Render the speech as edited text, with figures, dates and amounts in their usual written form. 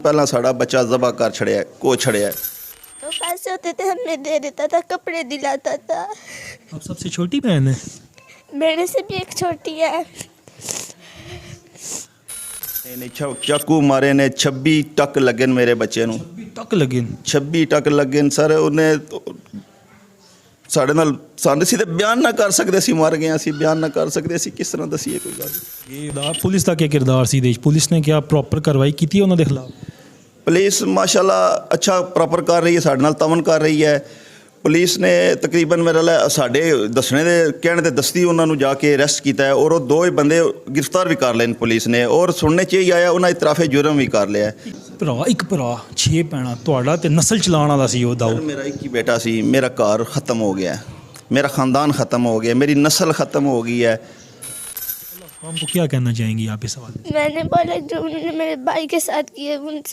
पहला साड़ा बच्चा ज़बह कर छड़िया को छड़िया। तो पैसे होते थे हमें दे देता था, कपड़े दिलाता था। आप सबसे छोटी बहन है? मेरे से भी एक छोटी है। चाकू मारे ने 26 टक लगे मेरे बच्चे नूं। टक लगे? 26 टक लगे सर। उन्हें ਸਾਡੇ ਨਾਲ ਸਾਨੂੰ ਅਸੀਂ ਤੇ ਬਿਆਨ ਨਾ ਕਰ ਸਕਦੇ, ਅਸੀਂ ਮਰ ਗਏ, ਅਸੀਂ ਬਿਆਨ ਨਾ ਕਰ ਸਕਦੇ, ਅਸੀਂ ਕਿਸ ਤਰ੍ਹਾਂ ਦੱਸੀਏ ਕੋਈ ਗੱਲ। ਇਹ ਪੁਲਿਸ ਦਾ ਕੀ ਕਿਰਦਾਰ ਸੀ ਦੇਸ਼? ਪੁਲਿਸ ਨੇ ਕਿਹਾ ਪ੍ਰੋਪਰ ਕਾਰਵਾਈ ਕੀਤੀ ਉਹਨਾਂ ਦੇ ਖਿਲਾਫ? ਪੁਲਿਸ ਮਾਸ਼ਾਅੱਲਾ ਅੱਛਾ ਪ੍ਰੋਪਰ ਕਰ ਰਹੀ ਹੈ, ਸਾਡੇ ਨਾਲ ਤਮਨ ਕਰ ਰਹੀ ਹੈ। ਪੁਲਿਸ ਨੇ ਤਕਰੀਬਨ ਮੇਰੇ ਨਾਲ ਸਾਡੇ ਦੱਸਣੇ ਦੇ ਕਹਿਣ ਤੇ ਦਸਤੀ ਉਹਨਾਂ ਨੂੰ ਜਾ ਕੇ ਅਰੈਸਟ ਕੀਤਾ ਹੈ ਔਰ ਉਹ ਦੋ ਹੀ ਬੰਦੇ ਗ੍ਰਿਫਤਾਰ ਵੀ ਕਰ ਲਏ ਨੇ ਪੁਲਿਸ ਨੇ ਔਰ ਸੁਣਨੇ 'ਚ ਹੀ ਆਇਆ ਉਹਨਾਂ ਇਤਰਾਫੇ ਜੁਰਮ ਵੀ ਕਰ ਲਿਆ। ਇੱਕ ਭਰਾ 6 ਭੈਣਾਂ, ਤੁਹਾਡਾ ਤੇ ਨਸਲ ਚਲਾਉਣ ਵਾਲਾ ਸੀ ਉਹ ਦਾਊਦ? ਮੇਰਾ ਇੱਕ ਹੀ ਬੇਟਾ ਸੀ। ਮੇਰਾ ਘਰ ख़त्म हो गया, मेरा ख़ानदान ख़त्म हो गया, मेरी नस्ल ख़त्म हो गई है। आपको क्या कहना चाहेंगी आप इस सवाल? मैंने बोला जो उन्होंने मेरे भाई के साथ किए उनसे